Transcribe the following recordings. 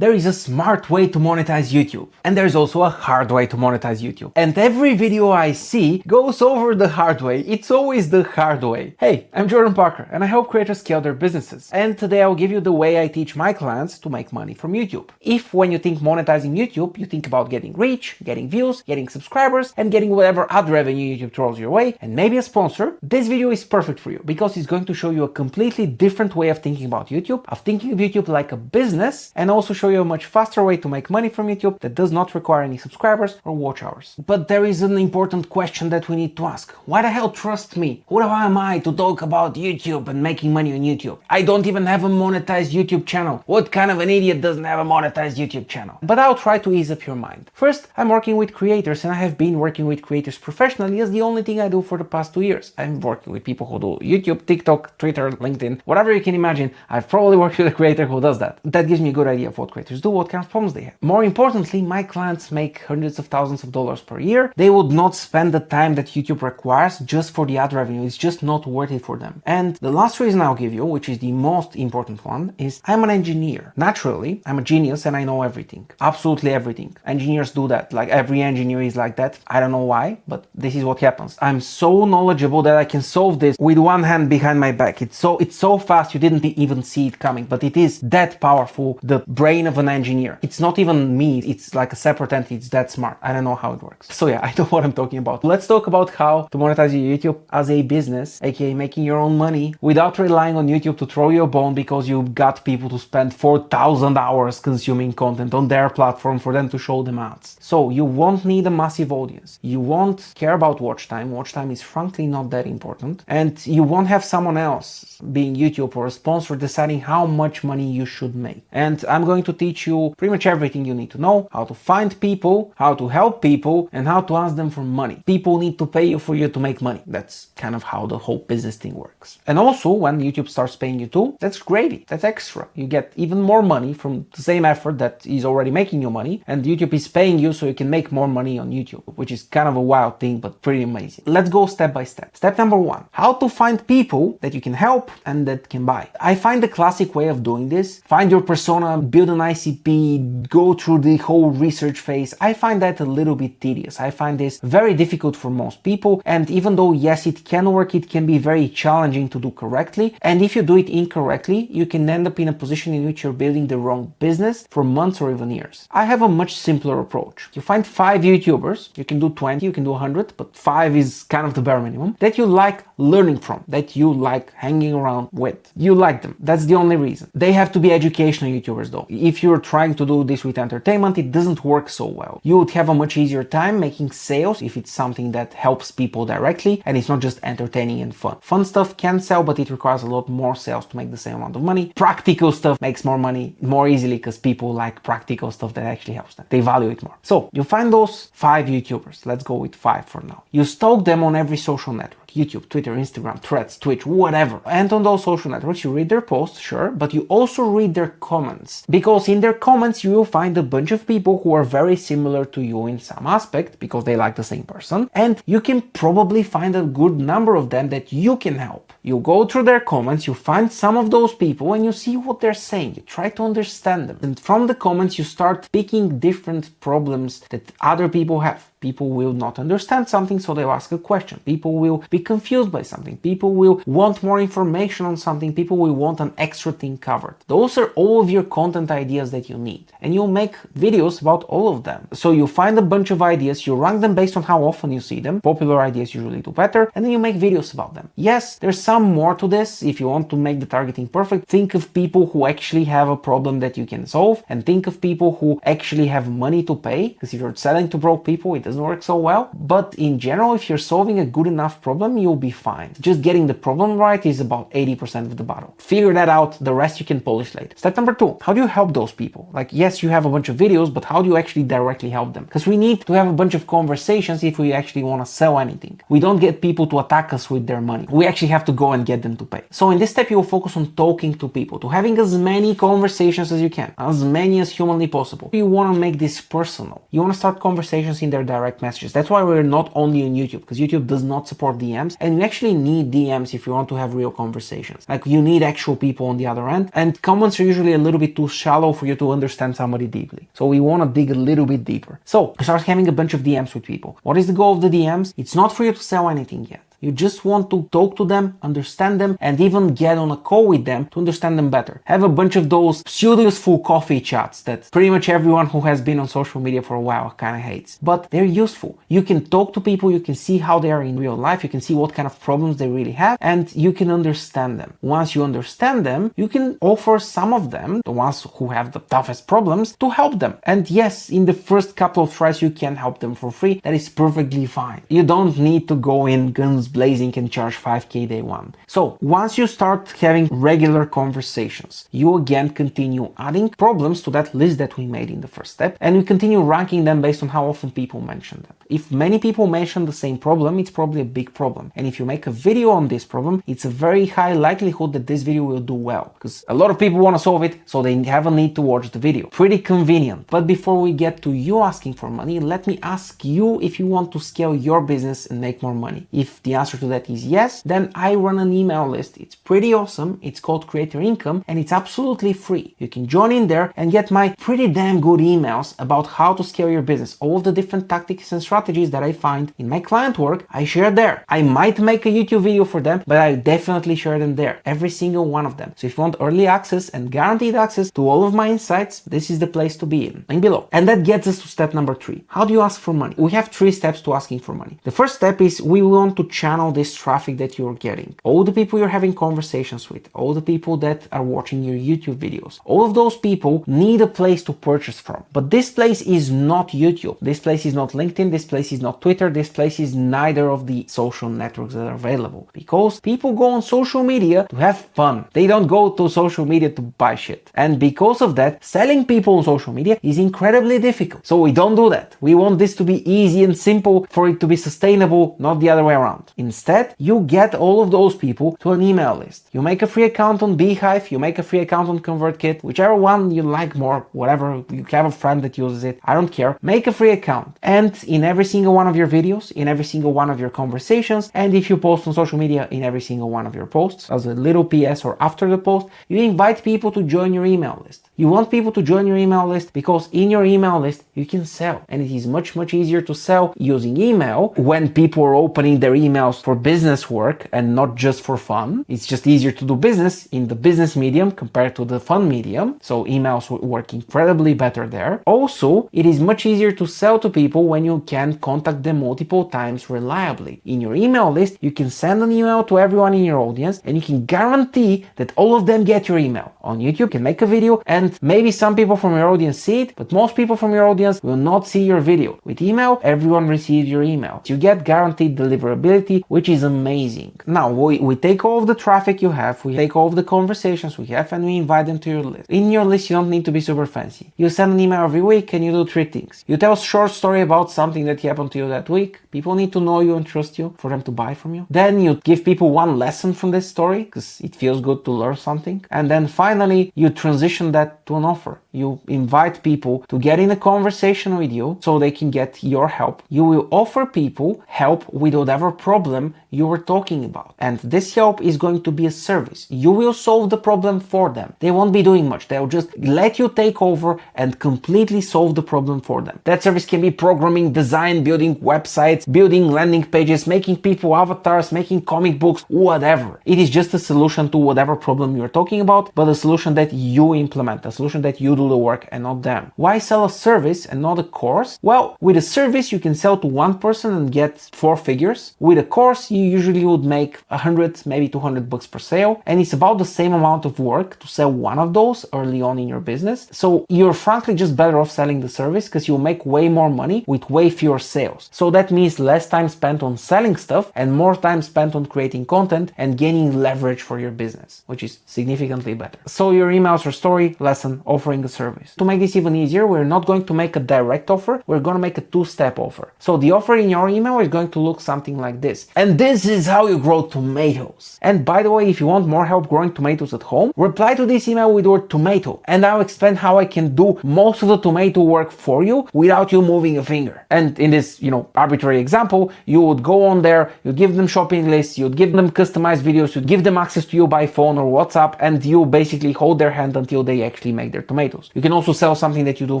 There is a smart way to monetize YouTube, and there's also a hard way to monetize YouTube. And every video I see goes over the hard way. It's always the hard way. Hey, I'm Jordan Parker, and I help creators scale their businesses. And today I'll give you the way I teach my clients to make money from YouTube. If when you think monetizing YouTube, you think about getting reach, getting views, getting subscribers, and getting whatever ad revenue YouTube throws your way, and maybe a sponsor, this video is perfect for you because it's going to show you a completely different way of thinking about YouTube, of thinking of YouTube like a business, and also show you a much faster way to make money from YouTube that does not require any subscribers or watch hours. But there is an important question that we need to ask. Why the hell trust me? Who am I to talk about YouTube and making money on YouTube? I don't even have a monetized YouTube channel. What kind of an idiot doesn't have a monetized YouTube channel? But I'll try to ease up your mind. First, I'm working with creators, and I have been working with creators professionally as the only thing I do for the past 2 years. I'm working with people who do YouTube, TikTok, Twitter, LinkedIn, whatever you can imagine. I've probably worked with a creator who does that. That gives me a good idea of what creators do, what kind of problems they have. More importantly, my clients make hundreds of thousands of dollars per year. They would not spend the time that YouTube requires just for the ad revenue. It's just not worth it for them. And the last reason I'll give you, which is the most important one, is I'm an engineer. Naturally, I'm a genius and I know everything. Absolutely everything. Engineers do that. Like every engineer is like that. I don't know why, but this is what happens. I'm so knowledgeable that I can solve this with one hand behind my back. It's so fast you didn't even see it coming, but it is that powerful, the brain of an engineer. It's not even me, it's like a separate entity, it's that smart. I don't know how it works. So yeah, I know what I'm talking about. Let's talk about how to monetize your YouTube as a business, aka making your own money without relying on YouTube to throw you a bone because you got people to spend 4,000 hours consuming content on their platform for them to show them ads. So you won't need a massive audience. You won't care about watch time. Watch time is frankly not that important. And you won't have someone else, being YouTube or a sponsor, deciding how much money you should make. And I'm going to teach you pretty much everything you need to know: how to find people, how to help people, and how to ask them for money. People need to pay you for you to make money. That's kind of how the whole business thing works. And also, when YouTube starts paying you too, that's gravy. That's extra. You get even more money from the same effort that is already making you money, and YouTube is paying you so you can make more money on YouTube, which is kind of a wild thing, but pretty amazing. Let's go step by step. Step number 1, how to find people that you can help and that can buy. I find the classic way of doing this: find your persona, build an ICP, go through the whole research phase. I find that a little bit tedious. I find this very difficult for most people, and even though yes, it can work, it can be very challenging to do correctly. And if you do it incorrectly, you can end up in a position in which you're building the wrong business for months or even years. I have a much simpler approach. You find 5 YouTubers, you can do 20, you can do 100, but 5 is kind of the bare minimum, that you like learning from, that you like hanging around with. You like them. That's the only reason. They have to be educational YouTubers though. If you're trying to do this with entertainment, it doesn't work so well. You would have a much easier time making sales if it's something that helps people directly and it's not just entertaining and fun. Fun stuff can sell, but it requires a lot more sales to make the same amount of money. Practical stuff makes more money more easily because people like practical stuff that actually helps them. They value it more. So you find those 5 YouTubers. Let's go with 5 for now. You stalk them on every social network. YouTube, Twitter, Instagram, Threads, Twitch, whatever. And on those social networks, you read their posts, sure, but you also read their comments. Because in their comments, you will find a bunch of people who are very similar to you in some aspect, because they like the same person. And you can probably find a good number of them that you can help. You go through their comments, you find some of those people and you see what they're saying. You try to understand them. And from the comments, you start picking different problems that other people have. People will not understand something, so they'll ask a question. People will be confused by something. People will want more information on something. People will want an extra thing covered. Those are all of your content ideas that you need. And you'll make videos about all of them. So you find a bunch of ideas, you rank them based on how often you see them. Popular ideas usually do better, and then you make videos about them. Yes, there's some more to this. If you want to make the targeting perfect, think of people who actually have a problem that you can solve, and think of people who actually have money to pay. Because if you're selling to broke people, it doesn't work so well. But in general, if you're solving a good enough problem, you'll be fine. Just getting the problem right is about 80% of the battle. Figure that out, the rest you can polish later. Step number 2, how do you help those people? Like, yes, you have a bunch of videos, but how do you actually directly help them? Because we need to have a bunch of conversations if we actually want to sell anything. We don't get people to attack us with their money. We actually have to go and get them to pay. So in this step, you will focus on talking to people, to having as many conversations as you can, as many as humanly possible. You want to make this personal. You want to start conversations in their direction direct messages. That's why we're not only on YouTube, because YouTube does not support DMs, and you actually need DMs if you want to have real conversations. Like, you need actual people on the other end, and comments are usually a little bit too shallow for you to understand somebody deeply. So we want to dig a little bit deeper. So start having a bunch of DMs with people. What is the goal of the DMs? It's not for you to sell anything yet. You just want to talk to them, understand them, and even get on a call with them to understand them better. Have a bunch of those pseudo-useful coffee chats that pretty much everyone who has been on social media for a while kind of hates. But they're useful. You can talk to people, you can see how they are in real life, you can see what kind of problems they really have, and you can understand them. Once you understand them, you can offer some of them, the ones who have the toughest problems, to help them. And yes, in the first couple of tries, you can help them for free. That is perfectly fine. You don't need to go in guns blazing and charge 5k day one. So once you start having regular conversations, you again continue adding problems to that list that we made in the first step, and we continue ranking them based on how often people mention them. If many people mention the same problem, it's probably a big problem. And if you make a video on this problem, it's a very high likelihood that this video will do well, because a lot of people want to solve it, so they have a need to watch the video. Pretty convenient. But before we get to you asking for money, let me ask you if you want to scale your business and make more money. If the answer to that is yes, then I run an email list. It's pretty awesome. It's called Create Your Income, and it's absolutely free. You can join in there and get my pretty damn good emails about how to scale your business. All of the different tactics and strategies that I find in my client work, I share there. I might make a YouTube video for them, but I definitely share them there. Every single one of them. So if you want early access and guaranteed access to all of my insights, this is the place to be in. Link below. And that gets us to step number 3. How do you ask for money? We have 3 steps to asking for money. The first step is we want to channel this traffic that you're getting. All the people you're having conversations with, all the people that are watching your YouTube videos, all of those people need a place to purchase from. But this place is not YouTube. This place is not LinkedIn. This place is not Twitter. This place is neither of the social networks that are available, because people go on social media to have fun. They don't go to social media to buy shit. And because of that, selling people on social media is incredibly difficult. So we don't do that. We want this to be easy and simple for it to be sustainable, not the other way around. Instead, you get all of those people to an email list. You make a free account on Beehive, you make a free account on ConvertKit, whichever one you like more, whatever, you have a friend that uses it, I don't care. Make a free account. And in every single one of your videos, in every single one of your conversations, and if you post on social media, in every single one of your posts, as a little PS or after the post, you invite people to join your email list. You want people to join your email list because in your email list, you can sell. And it is much, much easier to sell using email when people are opening their emails for business work and not just for fun. It's just easier to do business in the business medium compared to the fun medium. So emails work incredibly better there. Also, it is much easier to sell to people when you can contact them multiple times reliably. In your email list, you can send an email to everyone in your audience and you can guarantee that all of them get your email. On YouTube, you can make a video and maybe some people from your audience see it, but most people from your audience will not see your video. With email, everyone receives your email. You get guaranteed deliverability, which is amazing. Now, we take all of the traffic you have, we take all of the conversations we have, and we invite them to your list. In your list, you don't need to be super fancy. You send an email every week and you do 3 things. You tell a short story about something that happened to you that week. People need to know you and trust you for them to buy from you. Then you give people one lesson from this story because it feels good to learn something. And then finally, you transition that to an offer. You invite people to get in a conversation with you so they can get your help. You will offer people help with whatever problem you were talking about. And this help is going to be a service. You will solve the problem for them. They won't be doing much. They'll just let you take over and completely solve the problem for them. That service can be programming, design, building websites, building landing pages, making people avatars, making comic books, whatever. It is just a solution to whatever problem you're talking about, but a solution that you implement, a solution that you do the work and not them. Why sell a service and not a course? Well, with a service, you can sell to one person and get 4 figures. With a course, you usually would make 100, maybe 200 bucks per sale. And it's about the same amount of work to sell one of those early on in your business. So you're frankly just better off selling the service because you'll make way more money with way fewer sales. So that means less time spent on selling stuff and more time spent on creating content and gaining leverage for your business, which is significantly better. So your emails are story, lesson, offering a service. To make this even easier, we're not going to make a direct offer, we're going to make a two-step offer. So the offer in your email is going to look something like this. And this is how you grow tomatoes. And by the way, if you want more help growing tomatoes at home, reply to this email with the word tomato, and I'll explain how I can do most of the tomato work for you without you moving a finger. And in this, arbitrary example, you would go on there, you'd give them shopping lists, you'd give them customized videos, you'd give them access to you by phone or WhatsApp, and you basically hold their hand until they actually make their tomatoes. You can also sell something that you do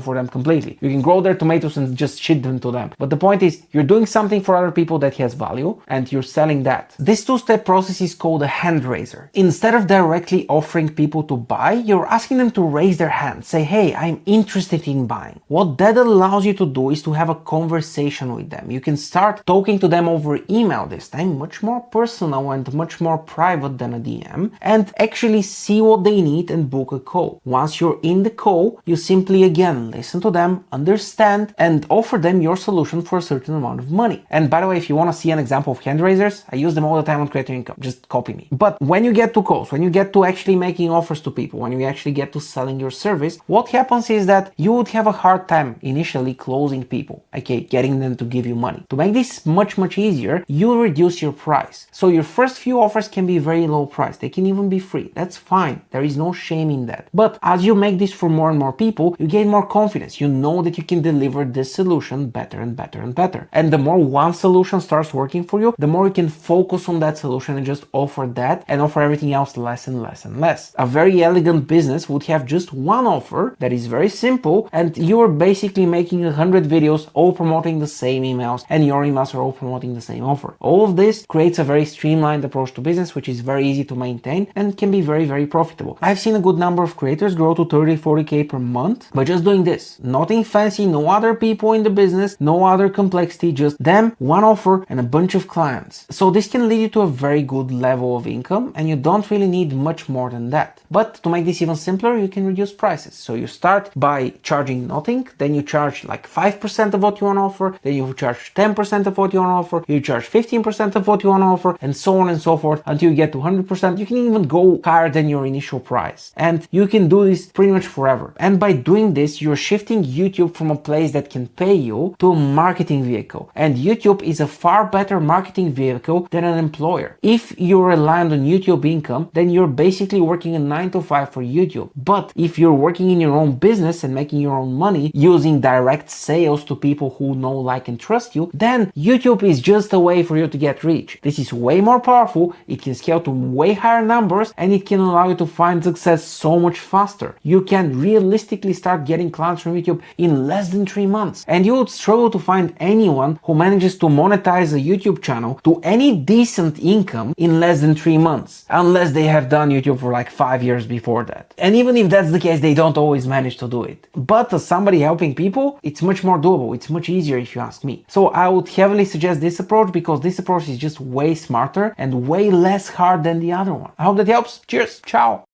for them completely. You can grow their tomatoes and just ship them to them. But the point is, you're doing something for other people that has value, and you're selling that. This two-step process is called a hand raiser. Instead of directly offering people to buy, you're asking them to raise their hand. Say, hey, I'm interested in buying. What that allows you to do is to have a conversation with them. You can start talking to them over email this time, much more personal and much more private than a DM, and actually see what they need and book a call. Once you're in the call, you simply again listen to them, understand, and offer them your solution for a certain amount of money. And by the way, if you want to see an example of hand raisers, I use them all the time on Creator Income. Just copy me. But when you get to calls, when you get to actually making offers to people, when you actually get to selling your service, what happens is that you would have a hard time initially closing people, okay, getting them to give you money. To make this much easier, you reduce your price. So your first few offers can be very low price. They can even be free. That's fine. There is no shame in that. But as you make this for more and more people, you gain more confidence. You know that you can deliver this solution better and better and better. And the more one solution starts working for you, the more you can focus on that solution and just offer that and offer everything else less and less and less. A very elegant business would have just one offer that is very simple, and you're basically making 100 videos all promoting the same emails, and your emails are all promoting the same offer. All of this creates a very streamlined approach to business, which is very easy to maintain and can be very profitable. I've seen a good number of creators grow to 30-40k per month by just doing this. Nothing fancy, no other people in the business, no other complexity, just them, one offer, and a bunch of clients. So this can lead you to a very good level of income, and you don't really need much more than that. But to make this even simpler, you can reduce prices. So you start by charging nothing, then you charge like 5% of what you want to offer, then you charge 10% of what you want to offer, you charge 15% of what you want to offer, and so on and so forth until you get to 100%. You can even go higher than your initial price. And you can do this pretty much forever. And by doing this, you're shifting YouTube from a place that can pay you to a marketing vehicle. And YouTube is a far better marketing vehicle than an employer. If you're reliant on YouTube income, then you're basically working a 9-to-5 for YouTube. But if you're working in your own business and making your own money using direct sales to people who know, like, and trust you, then YouTube is just a way for you to get rich. This is way more powerful, it can scale to way higher numbers, and it can allow you to find success so much faster. You can realistically start getting clients from YouTube in less than 3 months. And you would struggle to find anyone who manages to monetize a YouTube channel to any decent income in less than 3 months, unless they have done YouTube for like 5 years before that. And even if that's the case, they don't always manage to do it. But as somebody helping people, it's much more doable. It's much easier if you ask me. So I would heavily suggest this approach, because this approach is just way smarter and way less hard than the other one. I hope that helps. Cheers. Ciao.